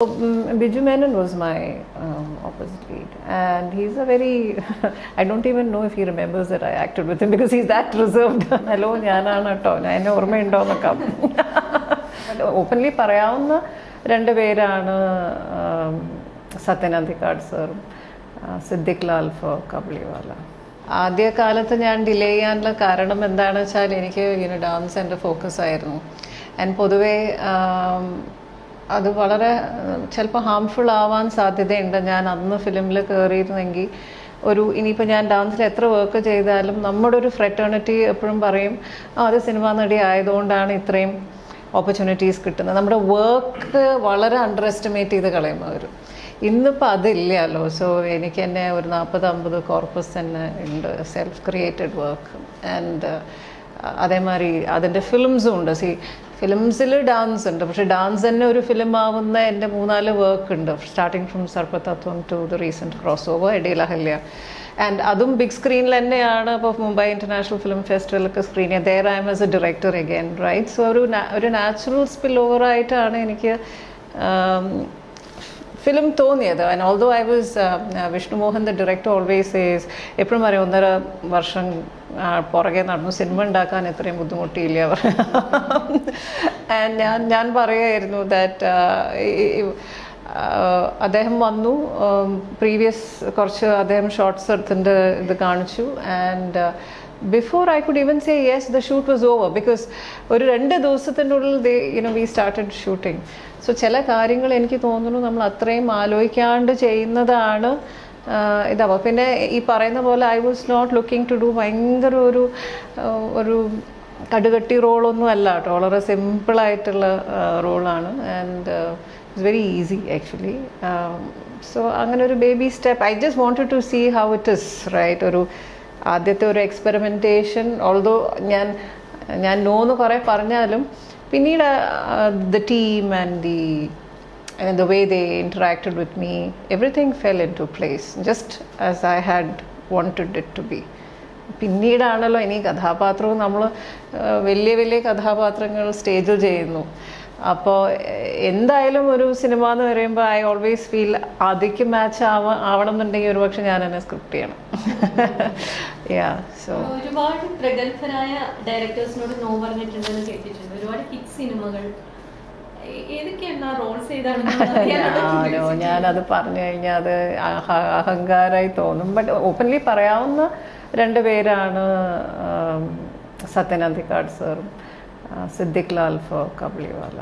Biju Menon was my opposite lead, and he's a very I don't even know if he remembers that I acted with him because he's that reserved. Hello, ഞാനാണ് കേട്ടോ, എന്നെ ഓർമ്മയുണ്ടോന്നൊക്കെ. Openly പറയാവുന്ന രണ്ട് പേരാണ് സത്യൻ അന്തിക്കാട് സാറും Siddique Lal four കബളിവാല. ആദ്യകാലത്ത് ഞാൻ delay ചെയ്യാനുള്ള കാരണം എന്താണെന്ന് വെച്ചാൽ എനിക്ക് ഡാൻസ് എൻ്റെ ഫോക്കസ് ആയിരുന്നു. ആൻഡ് പൊതുവേ അത് വളരെ ചിലപ്പോൾ ഹാംഫുൾ ആവാൻ സാധ്യതയുണ്ട്. ഞാൻ അന്ന് ഫിലിമിൽ കയറിയിരുന്നെങ്കിൽ ഇനിയിപ്പോൾ ഞാൻ ഡാൻസിൽ എത്ര വർക്ക് ചെയ്താലും നമ്മുടെ ഒരു ഫ്രെറ്റേണിറ്റി എപ്പോഴും പറയും അത് സിനിമാ നടി ആയതുകൊണ്ടാണ് ഇത്രയും ഓപ്പർച്യൂണിറ്റീസ് കിട്ടുന്നത്. നമ്മുടെ വർക്ക് വളരെ അണ്ടർ എസ്റ്റിമേറ്റ് ചെയ്ത് കളയും അവർ. ഇന്നിപ്പോൾ അതില്ലല്ലോ. സോ എനിക്ക് തന്നെ ഒരു 40-50 കോർപ്പസ് തന്നെ ഉണ്ട്, സെൽഫ് ക്രിയേറ്റഡ് വർക്ക്. ആൻഡ് അതേമാതിരി അതിൻ്റെ ഫിലിംസും ഉണ്ട്. ഫിലിംസിൽ ഡാൻസ് ഉണ്ട്, പക്ഷെ ഡാൻസ് തന്നെ ഒരു ഫിലിം ആവുന്ന എൻ്റെ 3-4 വർക്ക് ഉണ്ട്, starting from Sarpatatvam to the recent crossover എഡീൽ അഹല്യ. ആൻഡ് അതും ബിഗ് സ്ക്രീനിൽ തന്നെയാണ്. ഇപ്പോൾ മുംബൈ ഇൻ്റർനാഷണൽ ഫിലിം ഫെസ്റ്റിവലൊക്കെ സ്ക്രീൻ ചെയ്യുക. There I am as a director again, right? So ഒരു നാച്ചുറൽ സ്പിൽ ഓവറായിട്ടാണ് എനിക്ക് ഫിലിം തോന്നിയത്. And although I was Vishnu Mohan the director always says, എപ്പോഴും പറയും 1.5 വർഷം പുറകെ നടന്നു, സിനിമ ഉണ്ടാക്കാൻ ഇത്രയും ബുദ്ധിമുട്ടിയില്ല. ആൻഡ് ഞാൻ പറയുമായിരുന്നു ദാറ്റ് അദ്ദേഹം വന്നു, പ്രീവിയസ് കുറച്ച് അദ്ദേഹം ഷോർട്ട്സ് എടുത്തിൻ്റെ ഇത് കാണിച്ചു. And before I could even say yes the shoot was over, because ഒരു 2 ദിവസത്തിനുള്ളിൽ വി സ്റ്റാർട്ടഡ് ഷൂട്ടിങ്. സോ ചില കാര്യങ്ങൾ എനിക്ക് തോന്നുന്നു നമ്മൾ അത്രയും ആലോചിക്കാണ്ട് ചെയ്യുന്നതാണ് ഇതാവുക. പിന്നെ ഈ പറയുന്ന പോലെ I was not looking to do ഭയങ്കര ഒരു കടുകട്ടി റോളൊന്നും അല്ല കേട്ടോ, വളരെ സിമ്പിളായിട്ടുള്ള റോളാണ്. And it's very easy actually. So അങ്ങനെ ഒരു baby step. I just wanted to see how it is, right? ആദ്യത്തെ ഒരു എക്സ്പെരിമെൻറ്റേഷൻ. ഓൾദോ ഞാൻ നോന്ന് കുറേ പറഞ്ഞാലും പിന്നീട് the team and the way they interacted with me, everything fell into place just as I had wanted it to be. പിന്നീടാണല്ലോ ഇനി കഥാപാത്രവും നമ്മൾ വലിയ വലിയ കഥാപാത്രങ്ങൾ സ്റ്റേജിൽ ചെയ്യുന്നു. അപ്പോൾ എന്തായാലും ഒരു സിനിമ എന്ന് പറയുമ്പോൾ ഐ ഓൾവേസ് ഫീൽ അതിക്ക് മാച്ച് ആവണം എന്നുണ്ടെങ്കിൽ ഒരു പക്ഷെ ഞാൻ തന്നെ സ്ക്രിപ്റ്റ് ചെയ്യണം. സോ ഒരുപാട് പ്രഗത്ഭരായ ഡയറക്ടേഴ്സിനോട് നോ പറഞ്ഞിട്ടുണ്ടെന്ന് കേട്ടിട്ടുണ്ട്. ഒരുപാട് ഹിറ്റ് സിനിമകൾ ഞാനത് പറഞ്ഞു കഴിഞ്ഞാൽ അത് അഹങ്കാരമായി തോന്നും. ബട്ട് ഓപ്പൺലി പറയാവുന്ന 2 പേരാണ് സത്യൻ അന്തിക്കാട് സാറും സിദ്ദിഖ് ലാൽ ഫോർ കബളിവാല.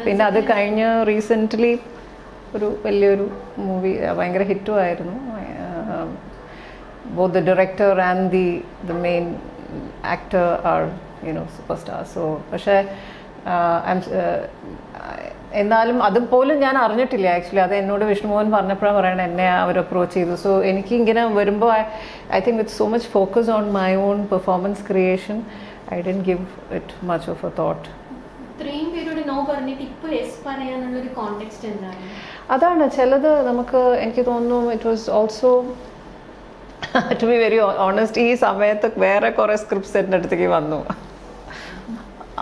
പിന്നെ അത് കഴിഞ്ഞ് റീസെൻ്റ്ലി ഒരു വലിയൊരു മൂവി ഭയങ്കര ഹിറ്റും ആയിരുന്നു. Both the director and the main actor are super star. So പക്ഷേ എന്നാലും അതുപോലും ഞാൻ അറിഞ്ഞിട്ടില്ല ആക്ച്വലി. അത് എന്നോട് വിഷ്ണുമോഹൻ പറഞ്ഞപ്പോഴാണ് പറയണത്, എന്നെ അവർ അപ്രോച്ച് ചെയ്തു. സോ എനിക്ക് ഇങ്ങനെ വരുമ്പോൾ I think with so much focus on my own performance creation, I didn't give it much of a thought. അതാണ് ചിലത് നമുക്ക് എനിക്ക് തോന്നുന്നു it was also to be very honest, ഈ സമയത്ത് വേറെ കുറേ സ്ക്രിപ്റ്റ്സ് എൻ്റെ അടുത്തേക്ക് വന്നു.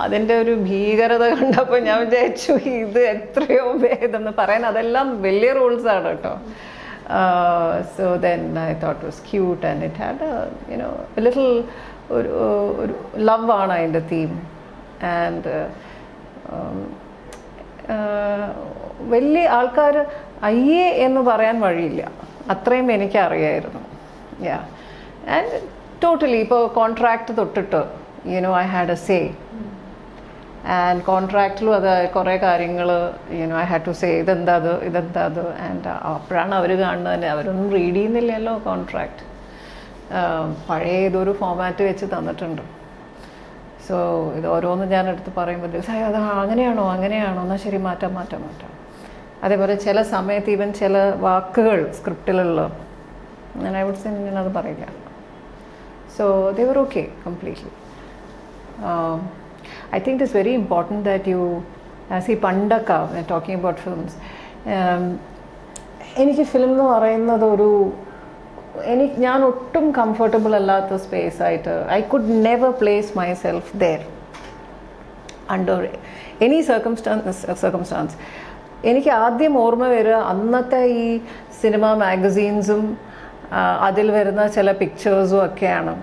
അതിൻ്റെ ഒരു ഭീകരത കണ്ടപ്പോൾ ഞാൻ വിചാരിച്ചു ഇത് എത്രയോ ഭേദമെന്ന് പറയാൻ. അതെല്ലാം വലിയ റൂൾസാണ് കേട്ടോ. So then I thought was cute and it had little ഒരു ലവ് ആണ് അതിൻ്റെ തീം. ആൻഡ് വലിയ ആൾക്കാർ അയ്യേ എന്ന് പറയാൻ വഴിയില്ല, അത്രയും എനിക്കറിയായിരുന്നു. ആൻഡ് ടോട്ടലി ഇപ്പോൾ കോൺട്രാക്റ്റ് തൊട്ടിട്ട് I had a say. And കോൺട്രാക്റ്റിലും അത് കുറേ കാര്യങ്ങൾ ഐ ഹാഡ് ടു സേ ഇതെന്താ അത്. ആൻഡ് അപ്പോഴാണ് അവർ കാണുന്നത് തന്നെ, അവരൊന്നും റീഡ് ചെയ്യുന്നില്ലല്ലോ കോൺട്രാക്റ്റ്. പഴയ ഏതൊരു ഫോമാറ്റ് വെച്ച് തന്നിട്ടുണ്ട്. സോ ഇത് ഓരോന്നും ഞാൻ എടുത്ത് പറയുമ്പോഴത്തേക്ക് അത് അങ്ങനെയാണോ എന്നാൽ ശരി മാറ്റാം. അതേപോലെ ചില സമയത്ത് ഈവൻ ചില വാക്കുകൾ സ്ക്രിപ്റ്റിലുള്ള ഞാൻ ഐ വുഡ് സേ ഞാനത് പറയില്ല. So they were okay completely. I think it is very important that you, as he pandaka, when talking about films, എനിക്ക് ഫിലിം എന്ന് പറയുന്നത് ഞാൻ ഒട്ടും കംഫർട്ടബിൾ അല്ലാത്ത സ്പേസ് ആയിട്ട് I could never place myself there under any circumstance. എനിക്ക് ആദ്യം ഓർമ്മ വരിക അന്നത്തെ ഈ സിനിമ മാഗസീൻസും അതിൽ വരുന്ന ചില പിക്ചേഴ്സും ഒക്കെയാണ്.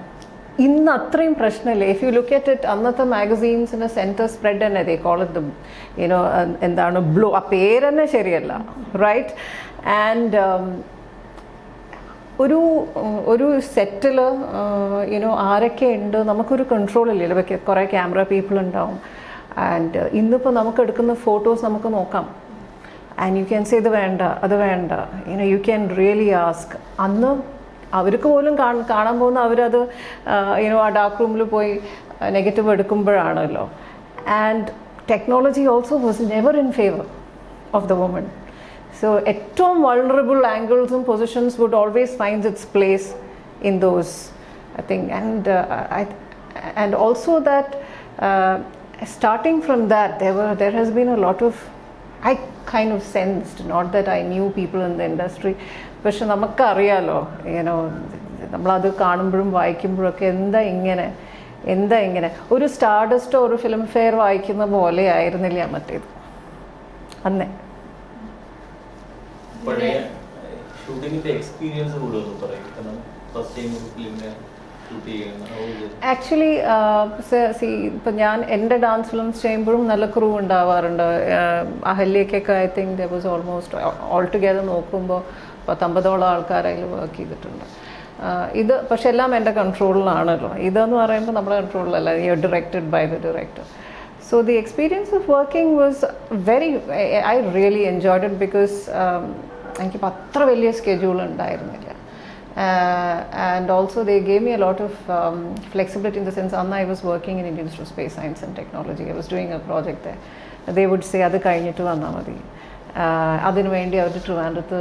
ഇന്ന് അത്രയും പ്രശ്നമില്ല. If you look at it, അന്നത്തെ മാഗസീൻസിന് സെൻറ്റർ സ്പ്രെഡ് തന്നെ ദേ കോൾ ഇറ്റ് യുനോ എന്താണ് ബ്ലൂ, ആ പേര് തന്നെ ശരിയല്ല, റൈറ്റ്? ആൻഡ് ഒരു സെറ്റിൽ യുനോ ആരൊക്കെ ഉണ്ട് നമുക്കൊരു കൺട്രോൾ ഇല്ലല്ലോ. കുറേ ക്യാമറ പീപ്പിൾ ഉണ്ടാവും. ആൻഡ് ഇന്നിപ്പോൾ നമുക്ക് എടുക്കുന്ന ഫോട്ടോസ് നമുക്ക് നോക്കാം. ആൻഡ് യു ക്യാൻ സേ ഇത് വേണ്ട, അത് വേണ്ട, you know you can really ask. അന്ന് അവർക്ക് പോലും കാണാൻ പോകുന്ന അവരത് യുനോ ആ ഡാർക്ക് റൂമിൽ പോയി നെഗറ്റീവ് എടുക്കുമ്പോഴാണല്ലോ. And technology also was never in favour of the woman. So ഏറ്റവും വൾണറബിൾ ആംഗിൾസും positions would always find its place in those thing. And also that starting from that there has been a lot of, I kind of sensed, not that I knew people in the industry, പക്ഷെ നമുക്കറിയാലോ, you know നമ്മളത് കാണുമ്പോഴും വായിക്കുമ്പോഴൊക്കെ എന്താ ഇങ്ങനെ ഒരു സ്റ്റാർഡസ്റ്റോ ഒരു film fair വായിക്കുന്ന പോലെ ആയിരുന്നില്ല മറ്റേത് അന്നേ. ആക്ച്വലി ഇപ്പം ഞാൻ എൻ്റെ ഡാൻസ് ഫിലിംസ് ചെയ്യുമ്പോഴും നല്ല ക്രൂ ഉണ്ടാവാറുണ്ട്. അഹല്യക്കൊക്കെ I think there was almost all together നോക്കുമ്പോൾ 50-ഓളം ആൾക്കാരായി വർക്ക് ചെയ്തിട്ടുണ്ട്. ഇത് പക്ഷെ എല്ലാം എൻ്റെ കൺട്രോളിലാണല്ലോ. ഇതെന്ന് പറയുമ്പോൾ നമ്മുടെ കൺട്രോളിലല്ല, you are directed by the director. So the experience of working was very, I really enjoyed it because എനിക്കിപ്പോൾ അത്ര വലിയ സ്കെഡ്യൂൾ ഉണ്ടായിരുന്നില്ല. And also they gave me a lot of flexibility in the sense Anna I was working in Indian Institute of Space Science and Technology. I was doing a project there. They would say അത് കഴിഞ്ഞിട്ട് വന്നാൽ മതി, അതിനു വേണ്ടി അവർ ട്രിവാൻഡ്രത്ത്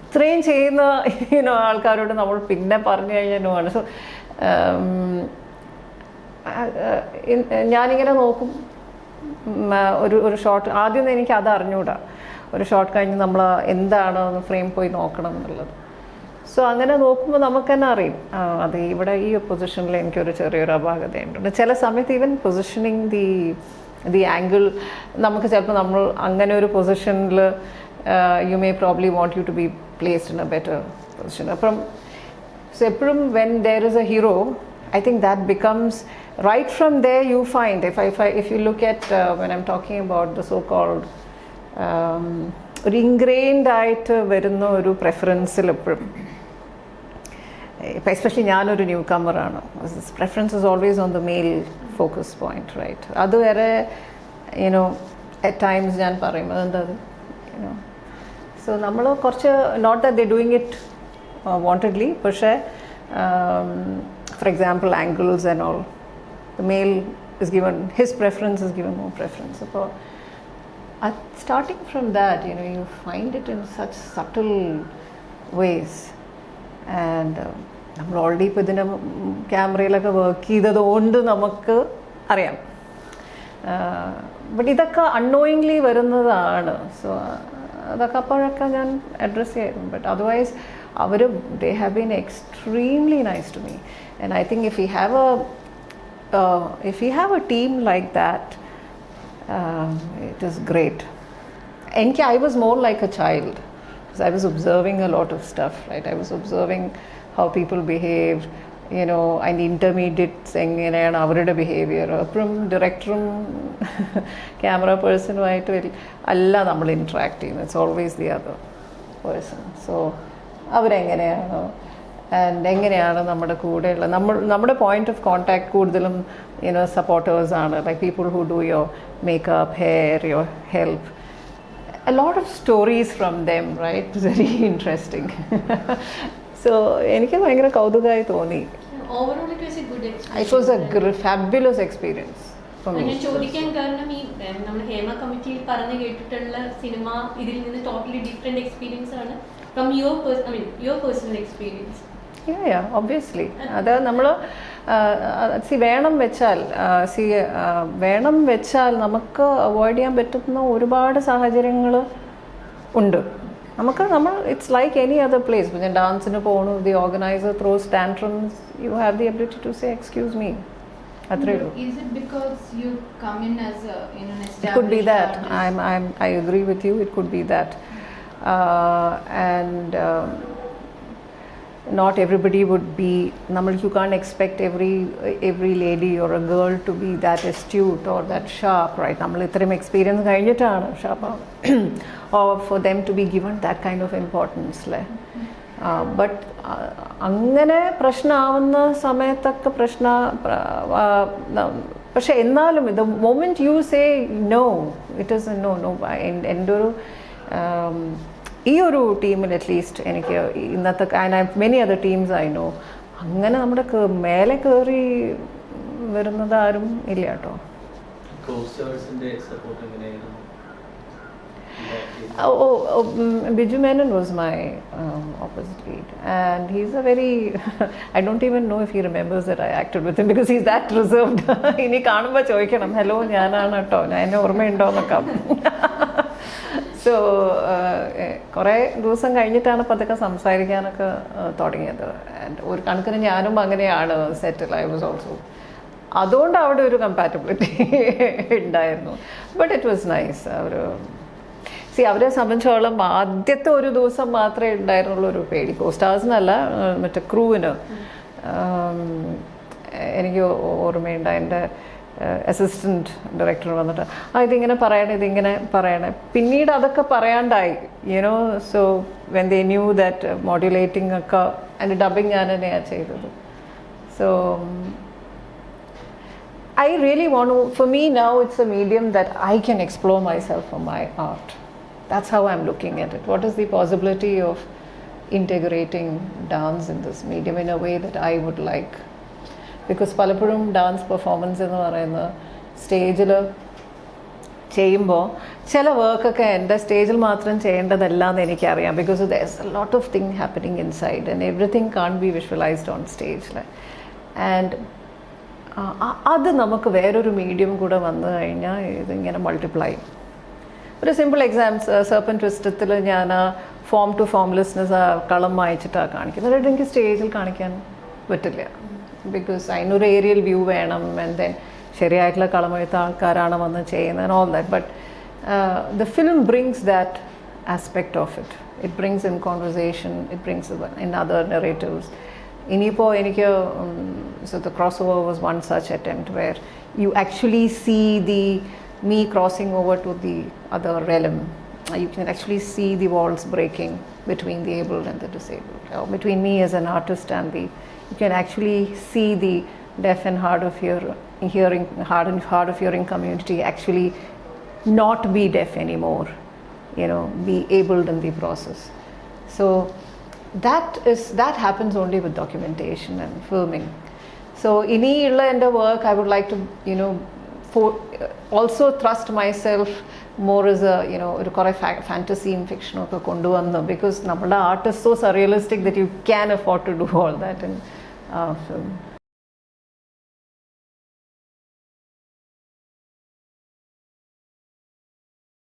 ഇത്രയും ചെയ്യുന്ന you know ആൾക്കാരോട് നമ്മൾ പിന്നെ പറഞ്ഞു കഴിഞ്ഞാൽ നോ ആണ്. സോ ഞാനിങ്ങനെ നോക്കും, ഒരു ഷോട്ട് ആദ്യം എനിക്ക് അത് അറിഞ്ഞുകൂടാ, ഒരു ഷോട്ട് കഴിഞ്ഞ് നമ്മൾ എന്താണ് ഫ്രെയിം പോയി നോക്കണം എന്നുള്ളത്. സോ അങ്ങനെ നോക്കുമ്പോൾ നമുക്ക് തന്നെ അറിയും അത് ഇവിടെ ഈ പൊസിഷനിൽ എനിക്കൊരു ചെറിയൊരു അപാകതയുണ്ട്. ചില സമയത്ത് ഈവൻ പൊസിഷനിങ് ദി ആംഗിൾ നമുക്ക് ചിലപ്പോൾ നമ്മൾ അങ്ങനെ ഒരു പൊസിഷനിൽ you may probably want you to be placed in a better position. അപ്പം സോ എപ്പോഴും when there is a hero, I think that becomes, right from there you find, if you look at when I'm talking about the so-called ഒരു ingrained ആയിട്ട് വരുന്ന ഒരു പ്രെഫറൻസിൽ എപ്പോഴും, ഇപ്പം especially ഞാനൊരു new കമ്മറാണ്, preference is always on the main focus point, right? അതുവരെ you know at times ഞാൻ പറയും അതെന്താ അത് യുനോ. സോ നമ്മൾ കുറച്ച്, not that they doing it wantedly, പക്ഷേ for example angles and all, the male is given, his preference is given more preference. So starting from that, you know, you find it in such subtle ways. And നമ്മൾ already ഇപ്പോൾ ഇതിൻ്റെ ക്യാമറയിലൊക്കെ work ചെയ്തതുകൊണ്ട് നമുക്ക് അറിയാം, but ഇതൊക്കെ unknowingly വരുന്നതാണ്. So അതൊക്കെ അപ്പോഴൊക്കെ ഞാൻ അഡ്രസ്സ് ചെയ്യും. ബട്ട് അതർവൈസ് അവർ they have been extremely nice to me. And I think if we have a team like that, it is great. And I was more like a child because I was observing a lot of stuff, right? I was observing how people behaved, you know, and intermediates എങ്ങനെയാണ് അവരുടെ behaviour. അപ്പോഴും ഡയറക്ടറും camera പേഴ്സണുമായിട്ട് അല്ല നമ്മൾ interact ചെയ്യുന്നത്. It's always the other person. So അവരെങ്ങനെയാണോ and എങ്ങനെയാണ് നമ്മുടെ കൂടെയുള്ള നമ്മുടെ പോയിന്റ് ഓഫ് കോണ്ടാക്ട് കൂടുതലും യുനോ സപ്പോർട്ടേഴ്സാണ്, like people who do your makeup, hair, your help. A lot of stories from them, right? Very interesting. So എനിക്ക് ഭയങ്കര കൗതുകമായി തോന്നി. It was a fabulous experience. ഞാൻ ചോദിക്കാൻ കാരണം ഈ നമ്മൾ ഹേമ കമ്മിറ്റിയിൽ പറഞ്ഞു കേട്ടിട്ടുള്ള സിനിമ ഇതിൽ നിന്ന് ടോട്ടലി ഡിഫറെന്റ് എക്സ്പീരിയൻസ് ആണ് from your personal experience. Yeah, obviously. അത് നമ്മൾ വേണം വെച്ചാൽ നമുക്ക് അവോയ്ഡ് ചെയ്യാൻ പറ്റുന്ന ഒരുപാട് സാഹചര്യങ്ങൾ ഉണ്ട്. നമ്മൾ it's like any other place. ഞാൻ ഡാൻസിന് പോകണു, the organiser throws tantrums, you have the ability to say excuse me, അത്രേ ഉള്ളൂ. Is it because you come in as a, an established It could be that. artist? I agree with you. It could be that. And not everybody would be. You can't expect every lady or a girl to be that astute or that sharp, right? നമ്മൾ ഇത്രയും experience കഴിഞ്ഞിട്ടാണ് sharp or for them to be given that kind of importance. But അങ്ങനെ പ്രശ്നമാവുന്ന സമയത്തൊക്കെ പക്ഷെ എന്നാലും ഇത് moment you say no, it is no no. എൻ്റെ ഒരു ഈ ഒരു ടീമിൽ അറ്റ്ലീസ്റ്റ് എനിക്ക് ഇന്നത്തെ many other teams I know അങ്ങനെ നമ്മുടെ മേലെ കയറി വരുന്നത് ആരും ഇല്ല കേട്ടോ. Biju Menon was my opposite lead, and he's a very I don't even know if he remembers that I acted with him because he's that reserved. ഇനി കാണുമ്പോൾ ചോദിക്കണം, ഹലോ ഞാനാണ് കേട്ടോ, ഞാൻ എന്നെ ഓർമ്മയുണ്ടോ എന്നൊക്കെ. സോ കുറേ ദിവസം കഴിഞ്ഞിട്ടാണ് പതുക്കെ സംസാരിക്കാനൊക്കെ തുടങ്ങിയത്. ആൻഡ് ഒരു കണക്കിന് ഞാനും അങ്ങനെയാണ് സെറ്റിൽ. I was also. അതുകൊണ്ട് അവിടെ ഒരു കമ്പാറ്റബിലിറ്റി ഉണ്ടായിരുന്നു. But it was nice. അവരെ സംബന്ധിച്ചോളം ആദ്യത്തെ ഒരു ദിവസം മാത്രമേ ഉണ്ടായിരുന്നുള്ളൂ ഒരു പേടി. കോസ്റ്റാഴ്സിനല്ല, മറ്റേ ക്രൂവിന്. എനിക്ക് ഓർമ്മയുണ്ട് എൻ്റെ അസിസ്റ്റൻറ്റ് ഡയറക്ടർ വന്നിട്ട് ഇതിങ്ങനെ പറയണേ പിന്നീട് അതൊക്കെ പറയാണ്ടായി, you know. So when they knew that modulating ഒക്കെ അതിൻ്റെ ഡബിങ് ഞാൻ തന്നെയാണ് ചെയ്തത്. So I really want to, for me now it's a medium that I can explore myself for my art. That's how I'm looking at it. What is the possibility of integrating dance in this medium in a way that I would like? Because പലപ്പോഴും dance performance എന്ന് പറയുന്ന സ്റ്റേജിൽ ചെയ്യുമ്പോൾ ചില വർക്കൊക്കെ എൻ്റെ സ്റ്റേജിൽ മാത്രം ചെയ്യേണ്ടതല്ല എന്ന് എനിക്കറിയാം. Because there's a lot of thing happening inside and everything can't be visualized on stage. And അത് നമുക്ക് വേറൊരു മീഡിയം കൂടെ വന്നു കഴിഞ്ഞാൽ ഇതിങ്ങനെ മൾട്ടിപ്ലൈ. ഒരു സിമ്പിൾ സർപ്പൻറ്റ് ട്വിസ്റ്റത്തിൽ ഞാൻ ഫോം ടു ഫോംലെസ്നെസ് കളം വായിച്ചിട്ടാണ് കാണിക്കുന്നത്. അതായത് എനിക്ക് സ്റ്റേജിൽ കാണിക്കാൻ പറ്റില്ല. ബിക്കോസ് അതിനൊരു ഏരിയൽ വ്യൂ വേണം. ആൻഡ് ദെൻ ശരിയായിട്ടുള്ള കളമെഴുത്ത ആൾക്കാരാണ് വന്ന് ചെയ്യുന്നത് and all that. But the film brings that aspect of it. It brings in conversation, it brings in other narratives. ഇനിയിപ്പോൾ എനിക്ക് so the crossover was one such attempt where you actually see me crossing over to the other realm. You can actually see the walls breaking between the able and the disabled, or between me as an artist and you can actually see the deaf and hard of hearing community actually not be deaf anymore, be abled in the process. So that happens only with documentation and filming. So ഇനിയുള്ള എൻ്റെ work I would like to also thrust myself more as a ഒരു കുറേ ഫാൻറ്റസിയും ഫിക്ഷനും ഒക്കെ കൊണ്ടുവന്ന്, because നമ്മുടെ art is so surrealistic that you can afford to do all that in film.